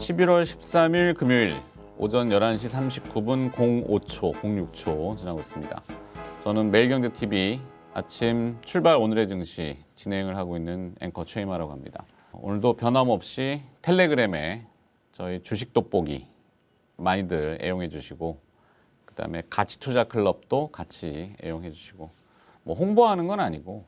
11월 13일 금요일 오전 11시 39분 05초, 06초 지나고 있습니다. 저는 매일경제TV 아침 출발 오늘의 증시 진행을 하고 있는 앵커 최이마라고 합니다. 오늘도 변함없이 텔레그램에 저희 주식 돋보기 많이들 애용해 주시고, 그다음에 가치투자클럽도 같이 애용해 주시고, 뭐 홍보하는 건 아니고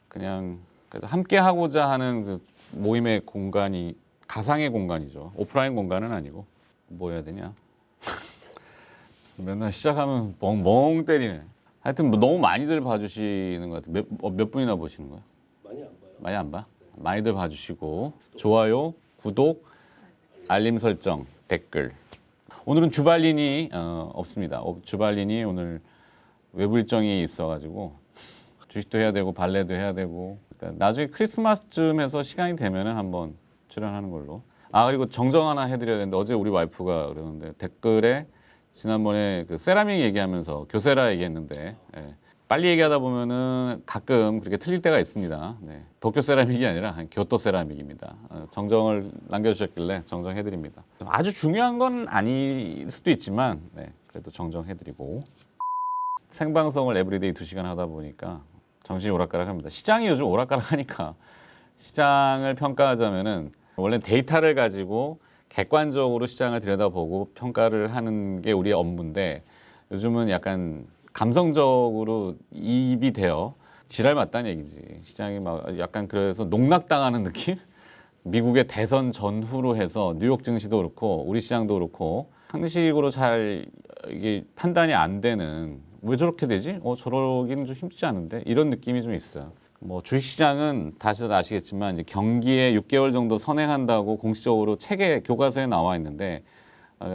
그냥 함께 하고자 하는 그 모임의 공간이 가상의 공간이죠. 오프라인 공간은 아니고. 뭐 해야 되냐? 맨날 시작하면 멍 때리네. 하여튼 뭐 너무 많이들 봐주시는 것 같아요. 몇 분이나 보시는 거예요? 많이 안 봐요. 많이 안 봐? 많이들 봐주시고 좋아요, 구독, 알림 설정, 댓글. 오늘은 주발린이 없습니다. 주발린이 오늘 외부 일정이 있어가지고 주식도 해야 되고 발레도 해야 되고, 그러니까 나중에 크리스마스쯤 해서 시간이 되면은 한번 출연하는 걸로. 아, 그리고 정정 하나 해드려야 되는데, 어제 우리 와이프가 그러는데 댓글에 지난번에 그 세라믹 얘기하면서 교세라 얘기했는데, 예, 빨리 얘기하다 보면은 가끔 그렇게 틀릴 때가 있습니다. 네, 도쿄 세라믹이 아니라 교토 세라믹입니다. 정정을 남겨주셨길래 정정해드립니다. 아주 중요한 건 아닐 수도 있지만, 네, 그래도 정정해드리고. 생방송을 에브리데이 2시간 하다 보니까 정신이 오락가락합니다. 시장이 요즘 오락가락하니까 시장을 평가하자면은 원래 데이터를 가지고 객관적으로 시장을 들여다보고 평가를 하는 게 우리의 업무인데, 요즘은 약간 감성적으로 이입이 되어 지랄 맞다는 얘기지. 시장이 막 약간 그래서 농락당하는 느낌? 미국의 대선 전후로 해서 뉴욕 증시도 그렇고 우리 시장도 그렇고 상식으로 잘 이게 판단이 안 되는, 왜 저렇게 되지? 저러기는 좀 힘들지 않은데? 이런 느낌이 좀 있어요. 뭐 주식시장은 다시들 아시겠지만 이제 경기에 6개월 정도 선행한다고 공식적으로 책에 교과서에 나와 있는데,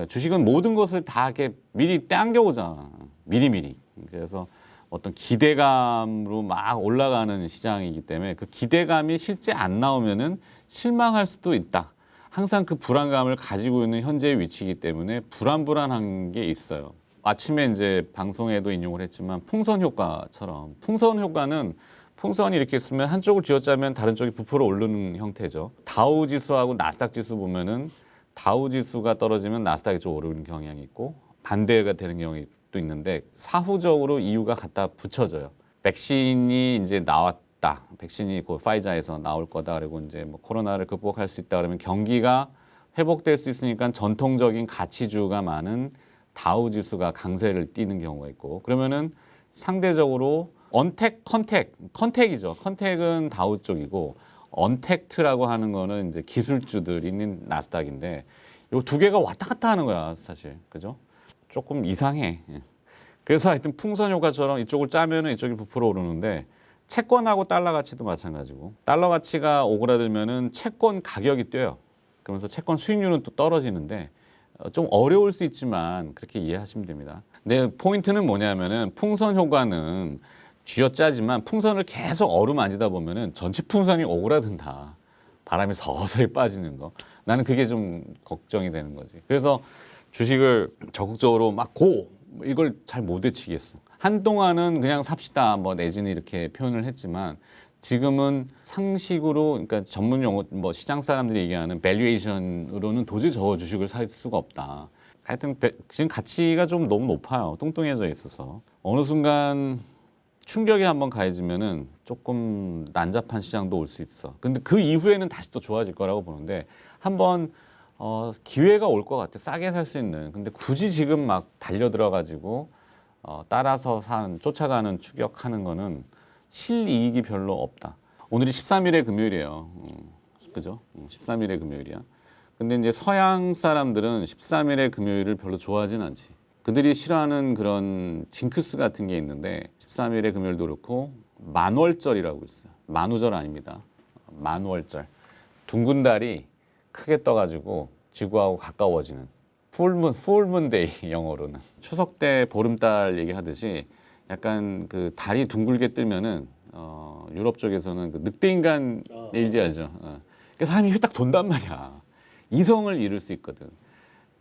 주식은 모든 것을 다 이렇게 미리 당겨오잖아. 미리미리. 그래서 어떤 기대감으로 막 올라가는 시장이기 때문에 그 기대감이 실제 안 나오면은 실망할 수도 있다. 항상 그 불안감을 가지고 있는 현재의 위치이기 때문에 불안한 게 있어요. 아침에 이제 방송에도 인용을 했지만 풍선 효과처럼, 풍선 효과는 풍선이 이렇게 있으면 한쪽을 쥐어짜면 다른 쪽이 부풀어 오르는 형태죠. 다우 지수하고 나스닥 지수 보면은 다우 지수가 떨어지면 나스닥이 좀 오르는 경향이 있고 반대가 되는 경우도 있는데, 사후적으로 이유가 갖다 붙여져요. 백신이 이제 나왔다. 백신이 곧 파이자에서 나올 거다. 그리고 이제 뭐 코로나를 극복할 수 있다. 그러면 경기가 회복될 수 있으니까 전통적인 가치주가 많은 다우 지수가 강세를 띠는 경우가 있고, 그러면은 상대적으로 컨택이죠. 컨택은 다우 쪽이고 언택트라고 하는 거는 이제 기술주들이 있는 나스닥인데, 요 두 개가 왔다 갔다 하는 거야, 사실. 그죠? 조금 이상해. 그래서 하여튼 풍선 효과처럼 이쪽을 짜면은 이쪽이 부풀어 오르는데, 채권하고 달러 가치도 마찬가지고, 달러 가치가 오그라들면은 채권 가격이 뛰어요. 그러면서 채권 수익률은 또 떨어지는데, 좀 어려울 수 있지만 그렇게 이해하시면 됩니다. 근데 포인트는 뭐냐면은 풍선 효과는 쥐어짜지만 풍선을 계속 어루만지다 보면은 전체 풍선이 오그라든다. 바람이 서서히 빠지는 거. 나는 그게 좀 걱정이 되는 거지. 그래서 주식을 적극적으로 막 이걸 잘 못 외치겠어. 한동안은 그냥 삽시다 뭐 내지는 이렇게 표현을 했지만, 지금은 상식으로, 그러니까 전문 용어 뭐 시장 사람들이 얘기하는 밸류에이션으로는 도저히 저 주식을 살 수가 없다. 하여튼 지금 가치가 좀 너무 높아요. 뚱뚱해져 있어서 어느 순간 충격이 한번 가해지면은 조금 난잡한 시장도 올 수 있어. 근데 그 이후에는 다시 또 좋아질 거라고 보는데, 한번 기회가 올 것 같아. 싸게 살 수 있는. 근데 굳이 지금 막 달려들어가지고 따라서 쫓아가는 추격하는 거는 실이익이 별로 없다. 오늘이 13일의 금요일이에요. 그죠? 13일의 금요일이야. 근데 이제 서양 사람들은 13일의 금요일을 별로 좋아하진 않지. 그들이 싫어하는 그런 징크스 같은 게 있는데, 13일의 금요일도 그렇고 만월절이라고 있어요. 만우절 아닙니다. 만월절. 둥근 달이 크게 떠가지고 지구하고 가까워지는 풀문데이, 영어로는. 추석 때 보름달 얘기하듯이 약간 그 달이 둥글게 뜨면은 유럽 쪽에서는 그 늑대인간 일지 알죠? 그러니까 사람이 휘딱 돈단 말이야. 이성을 잃을 수 있거든.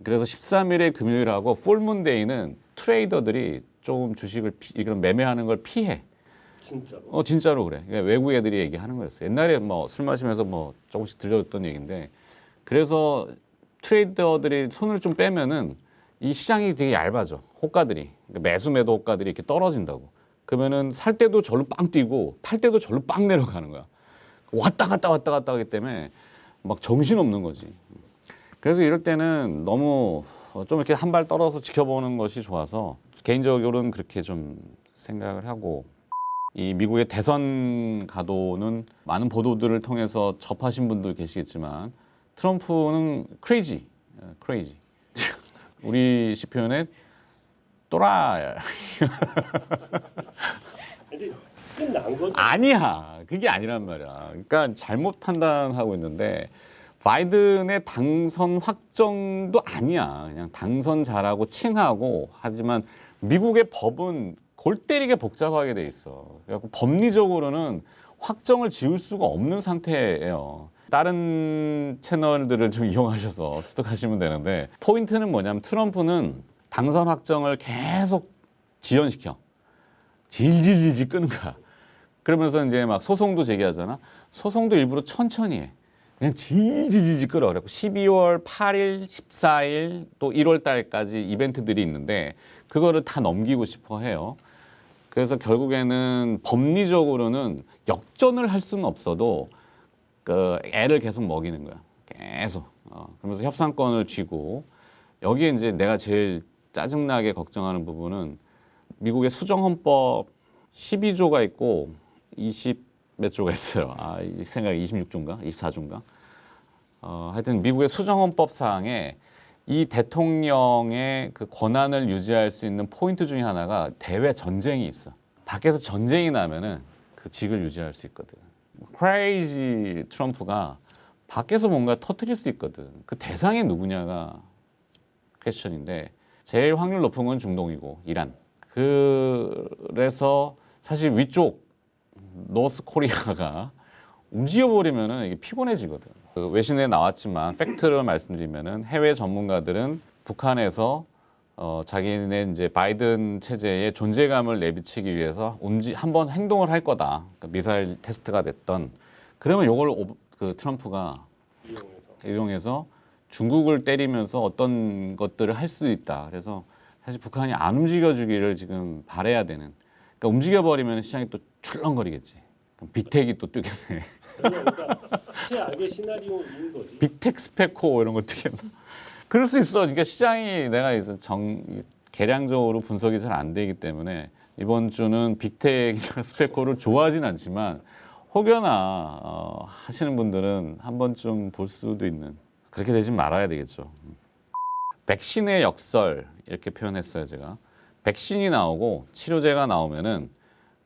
그래서 13일의 금요일하고 풀문데이는 트레이더들이 좀 주식을 이런 매매하는 걸 피해. 진짜로? 진짜로 그래. 그러니까 외국 애들이 얘기하는 거였어. 옛날에 뭐 술 마시면서 뭐 조금씩 들려줬던 얘기인데, 그래서 트레이더들이 손을 좀 빼면은 이 시장이 되게 얇아져. 호가들이. 그러니까 매수 매도 호가들이 이렇게 떨어진다고. 그러면은 살 때도 절로 빵 뛰고 팔 때도 절로 빵 내려가는 거야. 왔다 갔다 하기 때문에 막 정신없는 거지. 그래서 이럴 때는 너무 좀 이렇게 한 발 떨어서 지켜보는 것이 좋아서 개인적으로는 그렇게 좀 생각을 하고, 이 미국의 대선 가도는 많은 보도들을 통해서 접하신 분들 계시겠지만 트럼프는 크레이지. 우리 시 표현에 또라이. 근데 끝난 거죠. 아니야. 그게 아니란 말이야. 그러니까 잘못 판단하고 있는데 바이든의 당선 확정도 아니야. 그냥 당선자라고 칭하고, 하지만 미국의 법은 골 때리게 복잡하게 돼 있어. 그래서 법리적으로는 확정을 지을 수가 없는 상태예요. 다른 채널들을 좀 이용하셔서 습득하시면 되는데, 포인트는 뭐냐면 트럼프는 당선 확정을 계속 지연시켜. 질질질질 끄는 거야. 그러면서 이제 막 소송도 제기하잖아. 소송도 일부러 천천히 해. 그냥 질질질질 끌어. 그래고 12월 8일, 14일, 또 1월 달까지 이벤트들이 있는데 그거를 다 넘기고 싶어 해요. 그래서 결국에는 법리적으로는 역전을 할 수는 없어도 그 애를 계속 먹이는 거야. 계속. 그러면서 협상권을 쥐고, 여기에 이제 내가 제일 짜증나게 걱정하는 부분은 미국의 수정헌법 12조가 있고 20 몇 조가 있어요. 이 생각이 26조인가? 24조인가? 하여튼 미국의 수정헌법상에 이 대통령의 그 권한을 유지할 수 있는 포인트 중에 하나가 대외 전쟁이 있어. 밖에서 전쟁이 나면은 그 직을 유지할 수 있거든. 크레이지 트럼프가 밖에서 뭔가 터뜨릴 수 있거든. 그 대상이 누구냐가 퀘스천인데, 제일 확률 높은 건 중동이고 이란. 그래서 사실 위쪽 노스 코리아가 움직여버리면은 이게 피곤해지거든. 그 외신에 나왔지만 팩트를 말씀드리면은 해외 전문가들은 북한에서 자기네 이제 바이든 체제에 존재감을 내비치기 위해서 한번 행동을 할 거다. 그러니까 미사일 테스트가 됐던. 그러면 요걸 그 트럼프가 이용해서 중국을 때리면서 어떤 것들을 할 수 있다. 그래서 사실 북한이 안 움직여주기를 지금 바라야 되는. 그러니까 움직여버리면 시장이 또 출렁거리겠지. 그럼 빅텍이 또 뜨겠네. 그러니까 최악의 시나리오인 거지. 빅텍 스페코 이런 거 뜨겠나. 그럴 수 있어. 그러니까 시장이 내가 이제 계량적으로 분석이 잘 안 되기 때문에 이번 주는 빅텍이나 스페코를 좋아하진 않지만 혹여나 하시는 분들은 한 번쯤 볼 수도 있는, 그렇게 되지 말아야 되겠죠. 백신의 역설 이렇게 표현했어요. 제가 백신이 나오고 치료제가 나오면은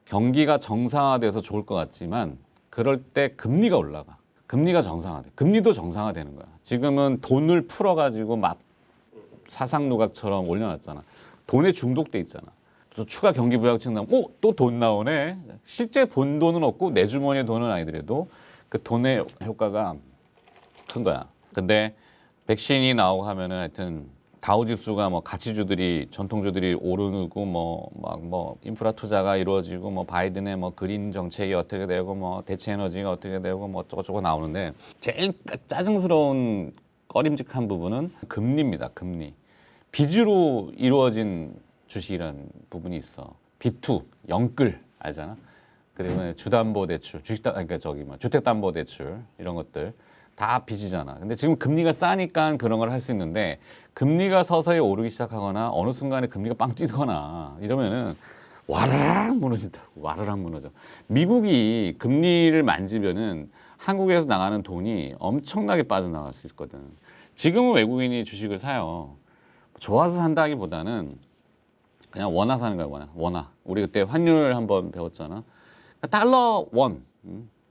경기가 정상화돼서 좋을 것 같지만 그럴 때 금리가 올라가. 금리가 정상화돼. 금리도 정상화되는 거야. 지금은 돈을 풀어가지고 막 사상누각처럼 올려놨잖아. 돈에 중독돼 있잖아. 또 추가 경기 부양책 나오면 또 돈 나오네. 실제 본 돈은 없고 내 주머니에 돈은 아니더라도 그 돈의 효과가 큰 거야. 근데 백신이 나오고 하면은 하여튼 다우지수가 뭐 가치주들이 전통주들이 오르고 뭐 인프라 투자가 이루어지고 뭐 바이든의 뭐 그린 정책이 어떻게 되고 뭐 대체 에너지가 어떻게 되고 뭐 어쩌고저쩌고 나오는데 제일 짜증스러운 꺼림직한 부분은 금리입니다. 금리. 빚으로 이루어진 주식이라는 부분이 있어. B2 영끌 알잖아. 그리고 주담보대출, 그러니까 주택담보대출 이런 것들. 다 빚이잖아. 근데 지금 금리가 싸니까 그런 걸 할 수 있는데 금리가 서서히 오르기 시작하거나 어느 순간에 금리가 빵 뛰거나 이러면은 와르락 무너진다. 와르락 무너져. 미국이 금리를 만지면은 한국에서 나가는 돈이 엄청나게 빠져나갈 수 있거든. 지금은 외국인이 주식을 사요. 좋아서 산다기보다는 그냥 원화 사는 거야. 원화. 우리 그때 환율 한번 배웠잖아. 달러 원.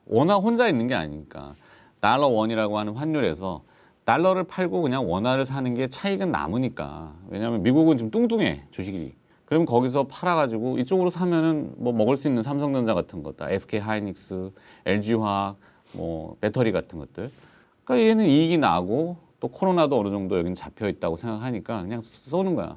원화 혼자 있는 게 아니니까. 달러 원이라고 하는 환율에서 달러를 팔고 그냥 원화를 사는 게 차익은 남으니까. 왜냐하면 미국은 지금 뚱뚱해 주식이. 그러면 거기서 팔아가지고 이쪽으로 사면은 뭐 먹을 수 있는 삼성전자 같은 것들, SK 하이닉스, LG화학, 뭐 배터리 같은 것들. 그러니까 얘는 이익이 나고 또 코로나도 어느 정도 여기는 잡혀 있다고 생각하니까 그냥 쏘는 거야.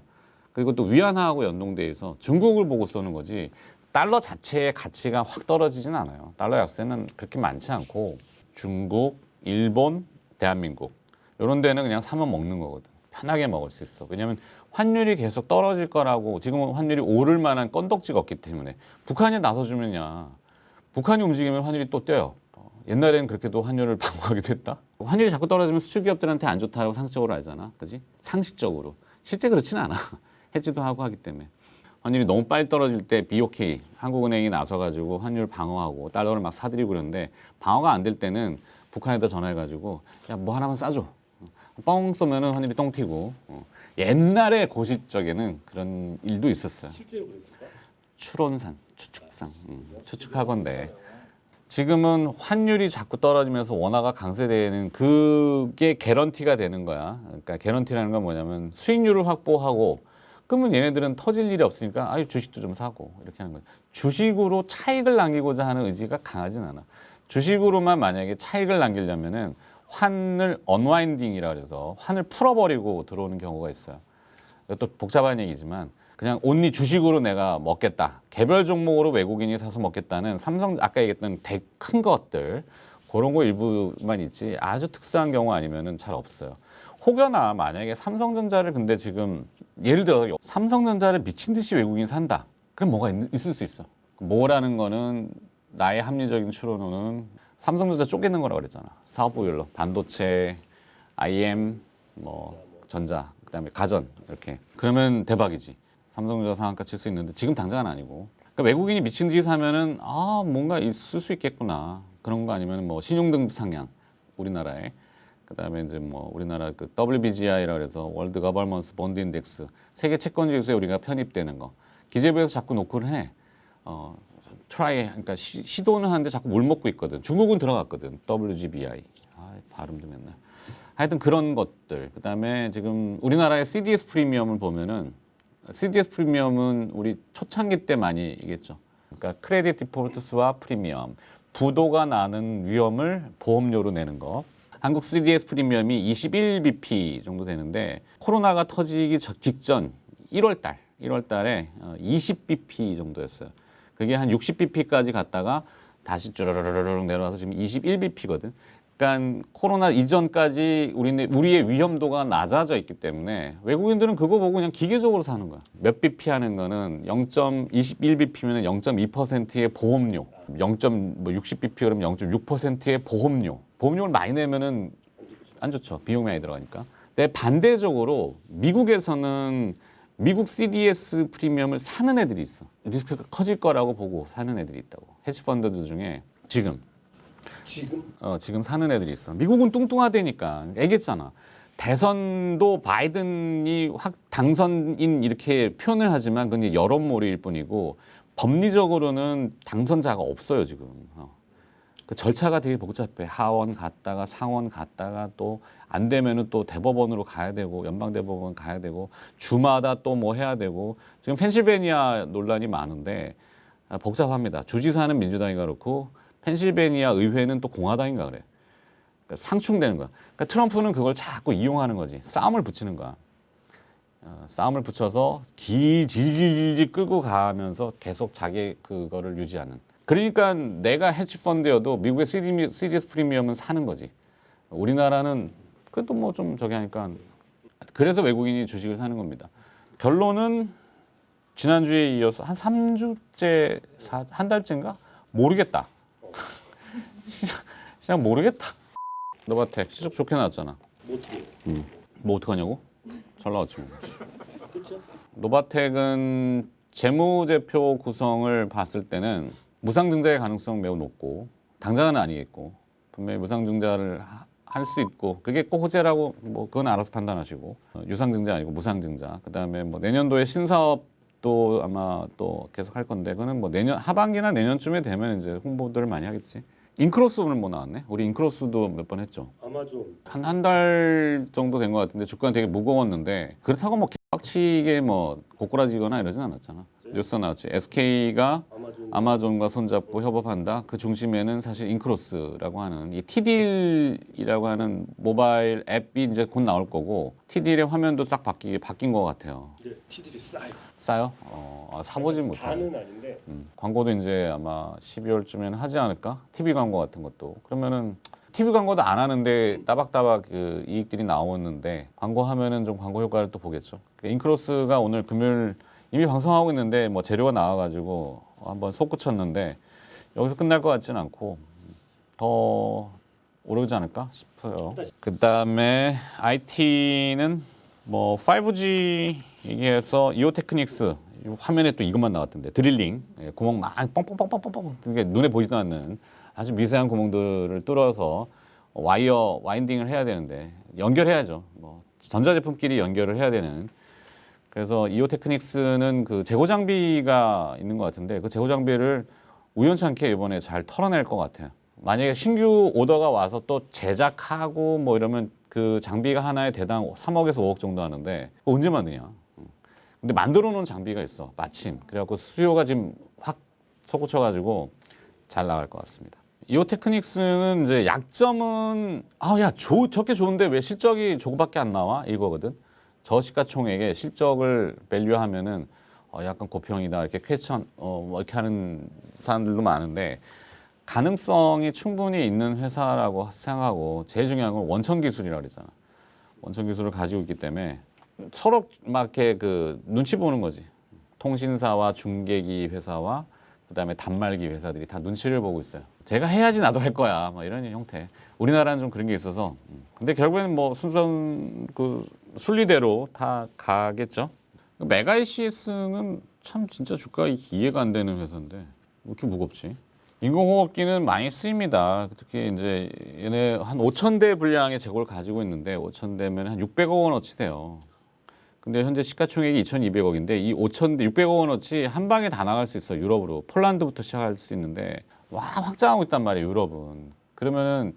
그리고 또 위안화하고 연동돼 있어 중국을 보고 쏘는 거지. 달러 자체의 가치가 확 떨어지진 않아요. 달러 약세는 그렇게 많지 않고 중국, 일본, 대한민국 이런 데는 그냥 사면 먹는 거거든. 편하게 먹을 수 있어. 왜냐하면 환율이 계속 떨어질 거라고 지금은 환율이 오를 만한 건덕지가 없기 때문에 북한이 나서주면야 북한이 움직이면 환율이 또 뛰어요. 옛날에는 그렇게도 환율을 방어하기도 했다. 환율이 자꾸 떨어지면 수출 기업들한테 안 좋다고 상식적으로 알잖아. 그지? 상식적으로. 실제 그렇지는 않아. 해지도 하고 하기 때문에. 환율이 너무 빨리 떨어질 때 BOK, 한국은행이 나서가지고 환율 방어하고 달러를 막 사들이고 그러는데 방어가 안 될 때는 북한에다 전화해가지고 야, 뭐 하나만 싸줘. 뻥 쏘면은 환율이 똥 튀고. 옛날에 고시적에는 그런 일도 있었어요. 실제로 그랬을까? 추론상, 추측상, 추측하건데 지금은 환율이 자꾸 떨어지면서 원화가 강세되는 그게 개런티가 되는 거야. 그러니까 개런티라는 건 뭐냐면 수익률을 확보하고 그러면 얘네들은 터질 일이 없으니까 아유 주식도 좀 사고 이렇게 하는 거예요. 주식으로 차익을 남기고자 하는 의지가 강하진 않아. 주식으로만 만약에 차익을 남기려면은 환을 언와인딩이라 그래서 환을 풀어버리고 들어오는 경우가 있어요. 이것도 복잡한 얘기지만 그냥 온리 주식으로 내가 먹겠다. 개별 종목으로 외국인이 사서 먹겠다는 삼성 아까 얘기했던 큰 것들 그런 거 일부만 있지 아주 특수한 경우 아니면은 잘 없어요. 혹여나 만약에 삼성전자를 근데 지금 예를 들어 삼성전자를 미친 듯이 외국인이 산다. 그럼 뭐가 있을 수 있어. 뭐라는 거는 나의 합리적인 추론으로는 삼성전자 쪼개는 거라고 그랬잖아. 사업 부별로 반도체, IM, 뭐 전자, 그다음에 가전 이렇게. 그러면 대박이지. 삼성전자 상한가 칠 수 있는데 지금 당장은 아니고. 그러니까 외국인이 미친 듯이 사면은 아 뭔가 있을 수 있겠구나. 그런 거 아니면 뭐 신용등급 상향 우리나라에. 그다음에 이제 뭐 우리나라 그 WBGI라 그래서 월드 거버먼스 본드 인덱스 세계 채권 지수에 우리가 편입되는 거 기재부에서 자꾸 노크를 해. 트라이 그러니까 시도는 하는데 자꾸 물 먹고 있거든. 중국은 들어갔거든. WGBI. 아, 발음도 맨날. 하여튼 그런 것들. 그다음에 지금 우리나라의 CDS 프리미엄을 보면은 CDS 프리미엄은 우리 초창기 때 많이 얘기했죠. 그러니까 크레딧 디폴트 스왑 프리미엄. 부도가 나는 위험을 보험료로 내는 거. 한국 CDS 프리미엄이 21bp 정도 되는데 코로나가 터지기 직전 1월 달에 20bp 정도였어요. 그게 한 60bp까지 갔다가 다시 쭈르르르륵 내려와서 지금 21bp거든. 그러니까 코로나 이전까지 우리의 위험도가 낮아져 있기 때문에 외국인들은 그거 보고 그냥 기계적으로 사는 거야. 몇 bp 하는 거는 0.21bp면 0.2%의 보험료, 0.60bp 그러면 0.6%의 보험료. 보험료를 많이 내면은 안 좋죠. 비용 많이 들어가니까. 근데 반대적으로 미국에서는 미국 CDS 프리미엄을 사는 애들이 있어. 리스크가 커질 거라고 보고 사는 애들이 있다고. 헤지펀드들 중에 지금 사는 애들이 있어. 미국은 뚱뚱하다니까. 얘기했잖아. 대선도 바이든이 확 당선인 이렇게 표현을 하지만 그건 여론몰이일 뿐이고 법리적으로는 당선자가 없어요 지금. 그 절차가 되게 복잡해. 하원 갔다가 상원 갔다가 또 안 되면은 또 대법원으로 가야 되고 연방대법원 가야 되고 주마다 또 뭐 해야 되고 지금 펜실베니아 논란이 많은데 복잡합니다. 주지사는 민주당인가 그렇고 펜실베니아 의회는 또 공화당인가 그래. 그러니까 상충되는 거야. 그러니까 트럼프는 그걸 자꾸 이용하는 거지. 싸움을 붙이는 거야. 싸움을 붙여서 질질질질 끌고 가면서 계속 자기 그거를 유지하는. 그러니까 내가 헤지펀드여도 미국의 CDS 프리미엄은 사는 거지. 우리나라는 그래도 뭐 좀 저기 하니까 그래서 외국인이 주식을 사는 겁니다. 결론은 지난주에 이어서 한 3주째, 한 달째인가? 모르겠다. 시장 모르겠다. 노바텍 시속 좋게 나왔잖아. 뭐 어떻게? 뭐 어떡하냐고? 잘 나왔지 뭐. 그렇죠? 노바텍은 재무제표 구성을 봤을 때는 무상증자의 가능성 매우 높고 당장은 아니겠고 분명히 무상증자를 할 수 있고 그게 꼭 호재라고 뭐 그건 알아서 판단하시고 유상증자 아니고 무상증자 그다음에 뭐 내년도에 신사업도 아마 또 계속 할 건데 그거는 뭐 내년 하반기나 내년쯤에 되면 이제 홍보들을 많이 하겠지. 인크로스 오늘 뭐 나왔네. 우리 인크로스도 몇 번 했죠. 아마존 한 달 정도 된 것 같은데 주가는 되게 무거웠는데 그렇다고 뭐 빡치게 뭐 고꾸라지거나 이러진 않았잖아. 뉴스 나왔지. SK가 아마존과 손잡고 협업한다. 그 중심에는 사실 인크로스라고 하는 이 티딜이라고 하는 모바일 앱이 이제 곧 나올 거고 티딜의 화면도 딱 바뀐 것 같아요. 네, 티들이 싸요. 싸요? 사보진 못하네. 다는 아닌데 광고도 이제 아마 12월쯤에는 하지 않을까? TV 광고 같은 것도. 그러면은 TV 광고도 안 하는데 따박따박 그 이익들이 나오는데 광고하면은 좀 광고 효과를 또 보겠죠. 인크로스가 오늘 금요일 이미 방송하고 있는데 뭐 재료가 나와가지고 한번 솟구쳤는데 여기서 끝날 것 같지는 않고 더 오르지 않을까 싶어요. 그 다음에 IT는 뭐 5G 얘기해서 이오테크닉스 화면에 또 이것만 나왔던데 드릴링 구멍 막 뻥뻥뻥뻥뻥뻥 이게 눈에 보지도 않는 아주 미세한 구멍들을 뚫어서 와인딩을 해야 되는데 연결해야죠. 뭐 전자제품끼리 연결을 해야 되는. 그래서 이오테크닉스는 그 재고 장비가 있는 것 같은데 그 재고 장비를 우연찮게 이번에 잘 털어낼 것 같아요. 만약에 신규 오더가 와서 또 제작하고 뭐 이러면 그 장비가 하나에 대당 3억에서 5억 정도 하는데 언제 만드냐? 근데 만들어 놓은 장비가 있어 마침. 그래갖고 수요가 지금 확 솟구쳐가지고 잘 나갈 것 같습니다. 이오테크닉스는 이제 약점은 저게 좋은데 왜 실적이 저거밖에 안 나와? 이거거든. 저시가총액의 실적을 밸류하면은 약간 고평이다 이렇게 퀘스천 뭐 이렇게 하는 사람들도 많은데 가능성이 충분히 있는 회사라고 생각하고 제일 중요한 건 원천 기술이라고 그러잖아. 원천 기술을 가지고 있기 때문에 서로 막 이렇게 그 눈치 보는 거지. 통신사와 중계기 회사와 그다음에 단말기 회사들이 다 눈치를 보고 있어요. 제가 해야지 나도 할 거야. 뭐 이런 형태. 우리나라는 좀 그런 게 있어서. 근데 결국에는 뭐 순선 그 순리대로 다 가겠죠. 메가 ECS는 참 진짜 주가가 이해가 안 되는 회사인데 왜 이렇게 무겁지? 인공호흡기는 많이 쓰입니다. 특히 이제 얘네 한 5,000대 분량의 재고를 가지고 있는데 5,000대면 한 600억 원어치 돼요. 근데 현재 시가총액이 2,200억인데 이 5,000대 600억 원어치 한 방에 다 나갈 수 있어. 유럽으로. 폴란드부터 시작할 수 있는데 와 확장하고 있단 말이에요. 유럽은. 그러면은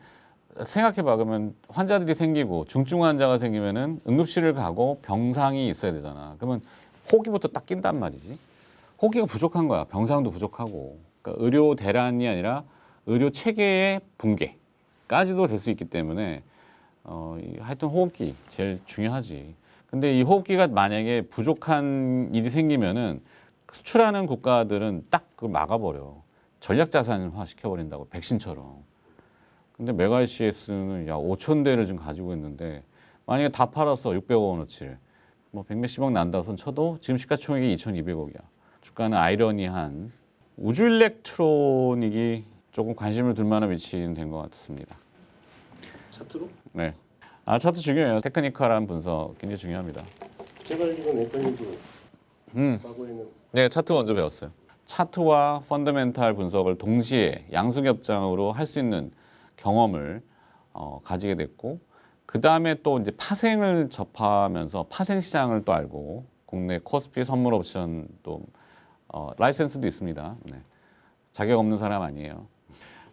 생각해봐. 그러면 환자들이 생기고 중증 환자가 생기면은 응급실을 가고 병상이 있어야 되잖아. 그러면 호기부터 딱 낀단 말이지. 호기가 부족한 거야. 병상도 부족하고. 그러니까 의료 대란이 아니라 의료 체계의 붕괴까지도 될 수 있기 때문에 하여튼 호흡기 제일 중요하지. 근데 이 호흡기가 만약에 부족한 일이 생기면은 수출하는 국가들은 딱 그걸 막아버려. 전략자산화 시켜버린다고 백신처럼. 근데 메가이CS는 5,000대를 지금 가지고 있는데 만약에 다 팔았어 600억 원어치를 뭐 100몇십억 난다 손 쳐도 지금 시가총액이 2,200억이야. 주가는 아이러니한 우주 일렉트로닉이 조금 관심을 둘 만한 위치는 된 것 같습니다. 차트로? 네. 차트 중요해요. 테크니컬한 분석 굉장히 중요합니다. 제가 알기로는 앵커님도 과거에는 네, 차트 먼저 배웠어요. 차트와 펀더멘탈 분석을 동시에 양수겹장으로 할 수 있는 경험을 가지게 됐고 그 다음에 또 이제 파생을 접하면서 파생 시장을 또 알고 국내 코스피 선물 옵션 또 라이센스도 있습니다. 네. 자격 없는 사람 아니에요.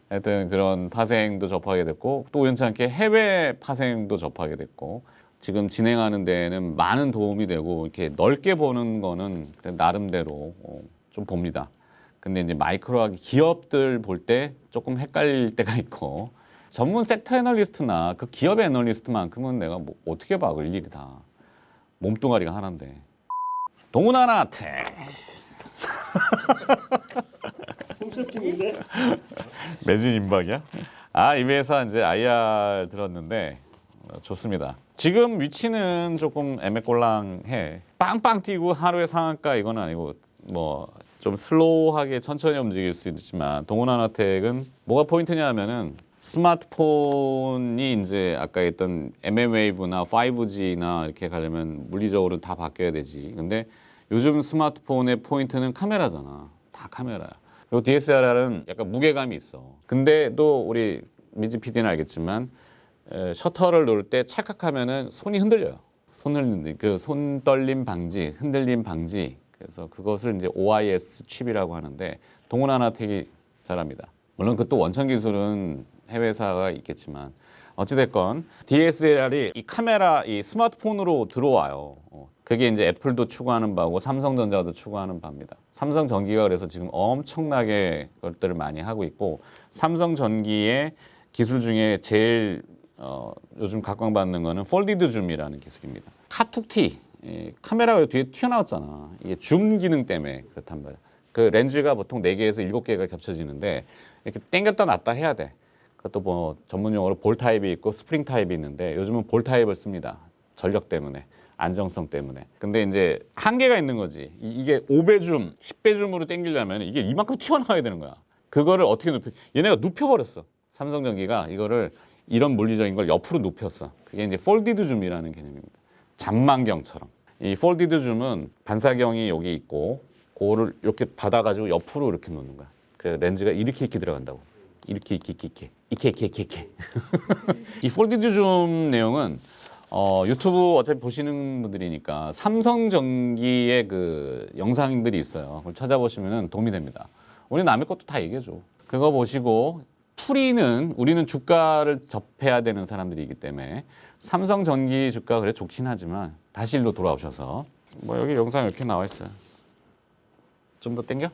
하여튼 그런 파생도 접하게 됐고 또 우연치 않게 해외 파생도 접하게 됐고 지금 진행하는 데에는 많은 도움이 되고 이렇게 넓게 보는 거는 나름대로 좀 봅니다. 근데 이제 마이크로하게 기업들 볼 때 조금 헷갈릴 때가 있고 전문 섹터 애널리스트나 그 기업의 애널리스트만큼은 내가 뭐 어떻게 봐 일일이 다 몸뚱아리가 하나인데 동훈아나한테 홈쇼핑인데 매진 임박이야? 이 회사 이제 IR 들었는데 좋습니다. 지금 위치는 조금 애매꼴랑해. 빵빵 뛰고 하루의 상한가 이건 아니고 뭐 좀 슬로우하게 천천히 움직일 수 있지만 동훈하나텍은 뭐가 포인트냐 하면은 스마트폰이 이제 아까 했던 mmWave나 5G나 이렇게 가려면 물리적으로 다 바뀌어야 되지. 근데 요즘 스마트폰의 포인트는 카메라잖아. 다 카메라야. 그리고 DSLR은 약간 무게감이 있어. 근데 또 우리 민지 PD는 알겠지만 셔터를 누를 때 찰칵하면은 손이 흔들려요. 손 흔들림, 그 손 떨림 방지, 흔들림 방지. 그래서 그것을 이제 OIS 칩이라고 하는데 동훈하나텍이 잘합니다. 물론 그 또 원천 기술은 해외사가 있겠지만 어찌됐건 DSLR이 이 카메라, 이 스마트폰으로 들어와요. 그게 이제 애플도 추구하는 바고 삼성전자도 추구하는 바입니다. 삼성전기가 그래서 지금 엄청나게 것들을 많이 하고 있고 삼성전기의 기술 중에 제일 요즘 각광받는 거는 폴디드 줌이라는 기술입니다. 카툭티, 카메라가 뒤에 튀어나왔잖아. 이게 줌 기능 때문에 그렇단 말이야. 그 렌즈가 보통 4개에서 7개가 겹쳐지는데 이렇게 당겼다 놨다 해야 돼. 그것도 뭐 전문 용어로 볼 타입이 있고 스프링 타입이 있는데 요즘은 볼 타입을 씁니다. 전력 때문에, 안정성 때문에. 근데 이제 한계가 있는 거지. 이게 5배 줌, 10배 줌으로 당기려면 이게 이만큼 튀어나와야 되는 거야. 그거를 어떻게 눕혀? 얘네가 눕혀버렸어. 삼성전기가 이거를 이런 물리적인 걸 옆으로 눕혔어. 그게 이제 폴디드 줌이라는 개념입니다. 잔망경처럼. 이 폴디드 줌은 반사경이 여기 있고 그거를 이렇게 받아가지고 옆으로 이렇게 놓는 거야. 그 렌즈가 이렇게 들어간다고. 이렇게. 이 폴디드 줌 내용은 유튜브 어차피 보시는 분들이니까 삼성전기의 그 영상들이 있어요. 그걸 찾아보시면 도움이 됩니다. 우리 남의 것도 다 얘기해줘. 그거 보시고 우리는 주가를 접해야 되는 사람들이기 때문에 삼성전기 주가 그래 좋긴 하지만 다시 일로 돌아오셔서 뭐 여기 영상 이렇게 나와 있어요. 좀 더 당겨?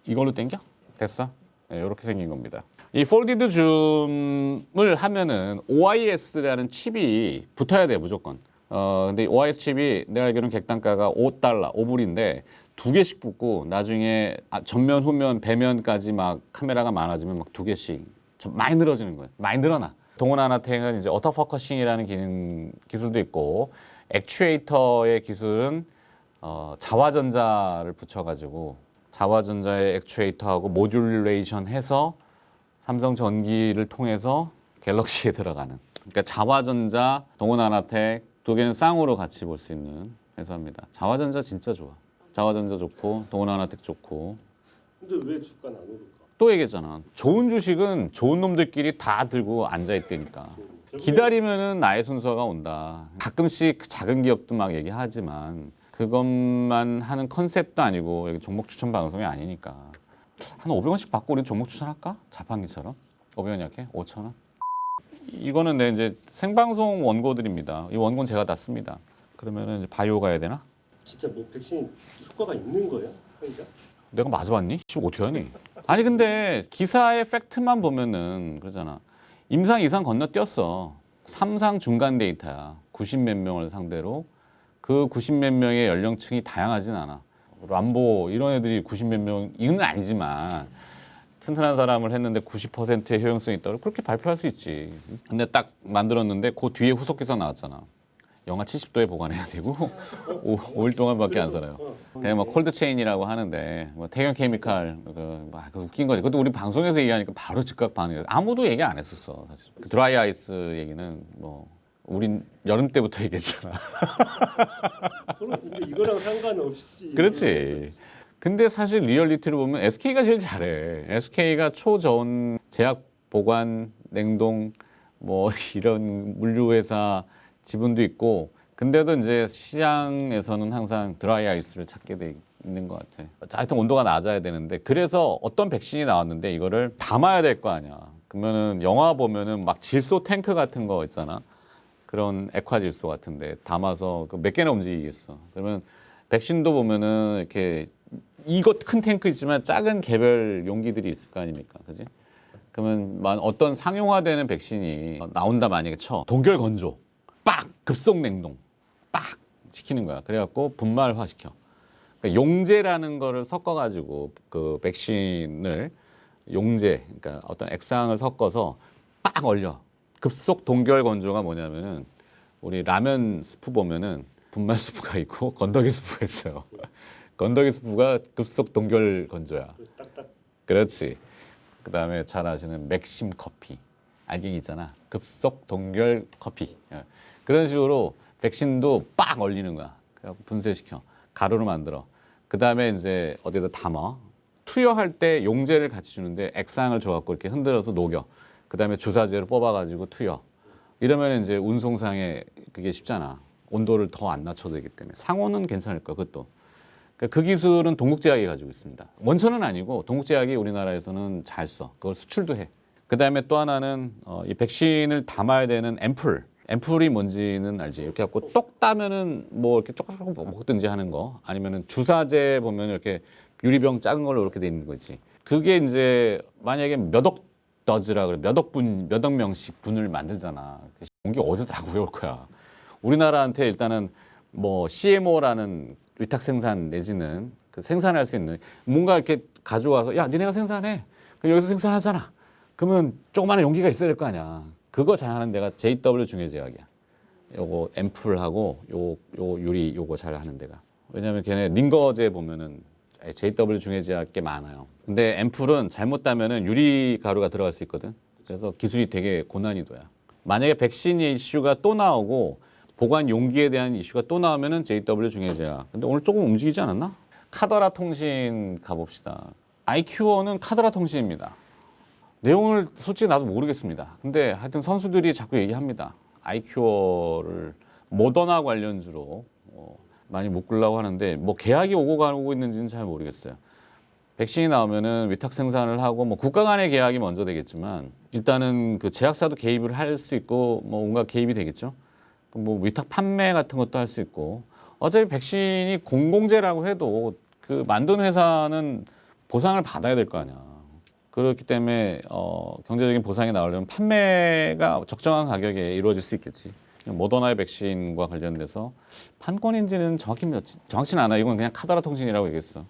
이걸로 당겨? 됐어? 네, 이렇게 생긴 겁니다. 이 폴디드 줌을 하면은 OIS라는 칩이 붙어야 돼 무조건. 근데 OIS 칩이 내가 알기로는 객단가가 $5, 5불인데 두 개씩 붙고 나중에 전면, 후면, 배면까지 막 카메라가 많아지면 막 두 개씩 좀 많이 늘어지는 거예요. 많이 늘어나. 동원하나텍은 이제 어터포커싱이라는 기술도 있고 액추에이터의 기술은 자화전자를 붙여가지고 자화전자의 액추에이터하고 모듈레이션 해서 삼성전기를 통해서 갤럭시에 들어가는. 그러니까 자화전자, 동원하나텍 두 개는 쌍으로 같이 볼 수 있는 회사입니다. 자화전자 진짜 좋아. 자화전자 좋고 동원하나텍 좋고. 근데 왜 주가는 안 오를까? 또 얘기했잖아. 좋은 주식은 좋은 놈들끼리 다 들고 앉아 있다니까. 기다리면은 나의 순서가 온다. 가끔씩 작은 기업도 막 얘기하지만 그것만 하는 컨셉도 아니고 여기 종목 추천 방송이 아니니까. 한 500원씩 받고 우리 종목 추천할까? 자판기처럼. 500원 약해? 5,000원? 이거는 내 이제 생방송 원고들입니다. 이 원고는 제가 다 씁니다. 그러면은 이제 바이오 가야 되나? 진짜 뭐 백신 효과가 있는 거예요? 그러니까? 내가 맞아봤니? 어떻게 하니? 아니 근데 기사의 팩트만 보면은 그러잖아. 임상 이상 건너뛰었어. 3상 중간 데이터야. 90 몇 명을 상대로 그 90 몇 명의 연령층이 다양하진 않아. 람보 이런 애들이 90 몇 명 이건 아니지만 튼튼한 사람을 했는데 90%의 효용성이 있다고 그렇게 발표할 수 있지. 근데 딱 만들었는데 그 뒤에 후속 기사 나왔잖아. 영하 70도에 보관해야 되고 5일 동안밖에 안 살아요. 그냥 뭐 콜드 체인이라고 하는데 뭐 태경 케미칼 그 웃긴 거지. 그것도 우리 방송에서 얘기하니까 바로 즉각 반응해. 아무도 얘기 안 했었어 사실. 그 드라이 아이스 얘기는 뭐 우린 여름 때부터 얘기했잖아. 그럼 이제 이거랑 상관없이. 그렇지. 근데 사실 리얼리티를 보면 SK가 제일 잘해. SK가 초저온 제약 보관 냉동 뭐 이런 물류 회사 지분도 있고 근데도 이제 시장에서는 항상 드라이 아이스를 찾게 돼 있는 것 같아. 하여튼 온도가 낮아야 되는데 그래서 어떤 백신이 나왔는데 이거를 담아야 될 거 아니야. 그러면은 영화 보면은 막 질소 탱크 같은 거 있잖아. 그런 액화 질소 같은데 담아서 몇 개나 움직이겠어. 그러면 백신도 보면은 이렇게 이것 큰 탱크 있지만 작은 개별 용기들이 있을 거 아닙니까, 그지? 그러면 어떤 상용화되는 백신이 나온다 만약에 쳐 동결 건조. 빡! 급속 냉동. 빡! 시키는 거야. 그래갖고 분말화 시켜. 그러니까 용제라는 거를 섞어가지고 그 백신을 용제, 그러니까 어떤 액상을 섞어서 빡 얼려. 급속 동결 건조가 뭐냐면은 우리 라면 스프 보면은 분말 스프가 있고 건더기 스프가 있어요. 건더기 스프가 급속 동결 건조야. 딱딱. 그렇지. 그다음에 잘 아시는 맥심 커피. 알갱이 있잖아. 급속 동결 커피. 그런 식으로 백신도 빡 얼리는 거야. 그래갖고 분쇄시켜. 가루로 만들어. 그다음에 이제 어디다 담아. 투여할 때 용제를 같이 주는데 액상을 줘갖고 이렇게 흔들어서 녹여. 그다음에 주사제로 뽑아가지고 투여. 이러면 이제 운송상에 그게 쉽잖아. 온도를 더 안 낮춰도 되기 때문에. 상온은 괜찮을 거야, 그것도. 그러니까 그 기술은 동국제약이 가지고 있습니다. 원천은 아니고 동국제약이 우리나라에서는 잘 써. 그걸 수출도 해. 그다음에 또 하나는 이 백신을 담아야 되는 앰플. 앰플이 뭔지는 알지. 이렇게 갖고 똑 따면은 뭐 이렇게 조금 먹든지 하는 거. 아니면은 주사제 보면 이렇게 유리병 작은 걸로 이렇게 돼 있는 거지. 그게 이제 만약에 몇억 더즈라 그래. 몇 억 명씩 분을 만들잖아. 공기 어디서 다 구해올 거야. 우리나라한테 일단은 뭐 CMO라는 위탁 생산 내지는 그 생산할 수 있는 뭔가 이렇게 가져와서 야, 니네가 생산해. 그럼 여기서 생산하잖아. 그러면 조그마한 용기가 있어야 될 거 아니야. 그거 잘 하는 데가 JW 중해제약이야. 요거 앰플하고 요 유리 요거 잘 하는 데가. 왜냐면 걔네 링거제 보면은 JW 중해제약 게 많아요. 근데 앰플은 잘못 따면은 유리 가루가 들어갈 수 있거든. 그래서 기술이 되게 고난이도야. 만약에 백신 이슈가 또 나오고 보관 용기에 대한 이슈가 또 나오면은 JW 중해제약. 근데 오늘 조금 움직이지 않았나? 카더라 통신 가봅시다. 아이큐어는 카더라 통신입니다. 내용을 솔직히 나도 모르겠습니다. 근데 하여튼 선수들이 자꾸 얘기합니다. 아이큐어를 모더나 관련주로 많이 묶으려고 하는데 뭐 계약이 오고 가고 있는지는 잘 모르겠어요. 백신이 나오면은 위탁 생산을 하고 뭐 국가 간의 계약이 먼저 되겠지만 일단은 그 제약사도 개입을 할 수 있고 뭐 온갖 개입이 되겠죠. 뭐 위탁 판매 같은 것도 할 수 있고 어차피 백신이 공공재라고 해도 그 만든 회사는 보상을 받아야 될 거 아니야. 그렇기 때문에 경제적인 보상이 나오려면 판매가 적정한 가격에 이루어질 수 있겠지. 모더나의 백신과 관련돼서 판권인지는 정확치는 않아. 이건 그냥 카더라 통신이라고 얘기했어.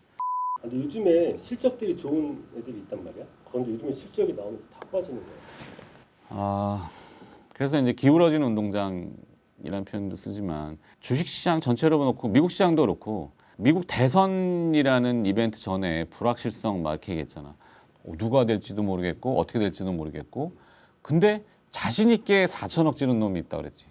근데 요즘에 실적들이 좋은 애들이 있단 말이야. 그런데 요즘에 실적이 나오면 다 빠지는 거야. 아, 그래서 이제 기울어진 운동장이라는 표현도 쓰지만 주식시장 전체로 놓고 미국 시장도 그렇고 미국 대선이라는 이벤트 전에 불확실성 막 이렇게 얘기했잖아. 누가 될지도 모르겠고 어떻게 될지도 모르겠고 근데 자신 있게 4천억 지른 놈이 있다 그랬지.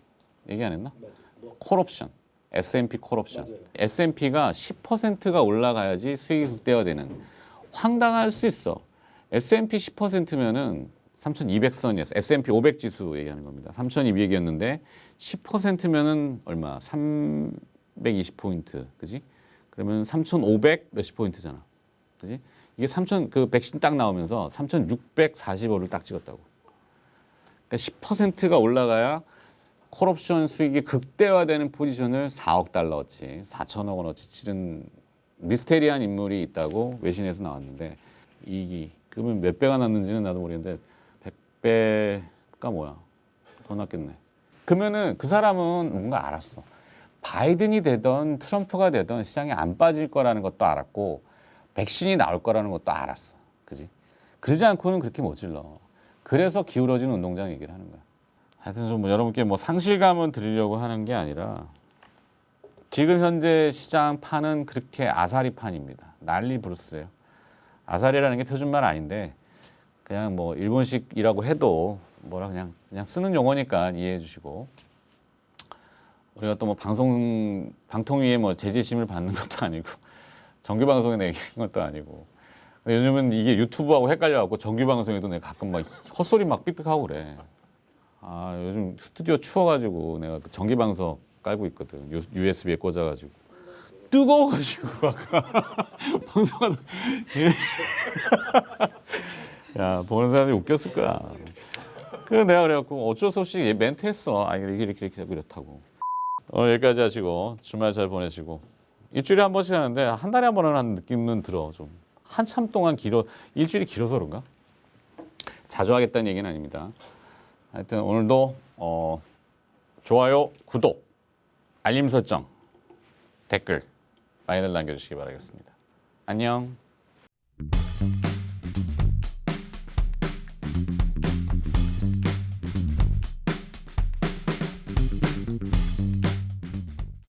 얘기 안 했나? 뭐, 콜옵션. S&P 콜옵션. 맞아요. S&P가 10%가 올라가야지 수익이 극대화되는. 황당할 수 있어. S&P 10%면은 3,200선이었어. S&P 500 지수 얘기하는 겁니다. 3,200이었는데 10%면은 얼마? 320포인트. 그지? 그러면 3,500 몇십 포인트잖아. 그지? 이게 3,000 그 백신 딱 나오면서 3,645를 딱 찍었다고. 그러니까 10%가 올라가야 콜옵션 수익이 극대화되는 포지션을 4억 달러어치, 4천억 원어치 치른 미스테리한 인물이 있다고 외신에서 나왔는데 이익이 그러면 몇 배가 났는지는 나도 모르겠는데 100배가 뭐야? 더 났겠네. 그러면은 그 사람은 뭔가 알았어. 바이든이 되던 트럼프가 되던 시장이 안 빠질 거라는 것도 알았고 백신이 나올 거라는 것도 알았어. 그지? 그러지 않고는 그렇게 못 질러. 그래서 기울어진 운동장 얘기를 하는 거야. 하여튼 좀 여러분께 뭐 상실감을 드리려고 하는 게 아니라 지금 현재 시장 판은 그렇게 아사리판입니다. 난리 부르스예요. 아사리라는 게 표준말 아닌데 그냥 뭐 일본식이라고 해도 뭐라 그냥 쓰는 용어니까 이해해 주시고 우리가 또 뭐 방통위에 뭐 제재심을 받는 것도 아니고 정규 방송에 내는 것도 아니고 근데 요즘은 이게 유튜브하고 헷갈려갖고 정규 방송에도 내가 가끔 막 헛소리 막 삑삑하고 그래. 아 요즘 스튜디오 추워가지고 내가 그 정기 방송 깔고 있거든. USB에 꽂아가지고 뜨거워가지고 아까 방송하다 야 보는 사람들이 웃겼을 거야. 그래서 내가 그래갖고 어쩔 수 없이 멘트했어. 아 이렇게 그렇다고. 여기까지 하시고 주말 잘 보내시고 일주일에 한 번씩 하는데 한 달에 한 번은 하는 느낌은 들어. 좀 한참 동안 일주일이 길어서 그런가? 자주 하겠다는 얘기는 아닙니다. 하여튼 오늘도 좋아요, 구독, 알림 설정, 댓글 많이들 남겨주시기 바라겠습니다. 안녕.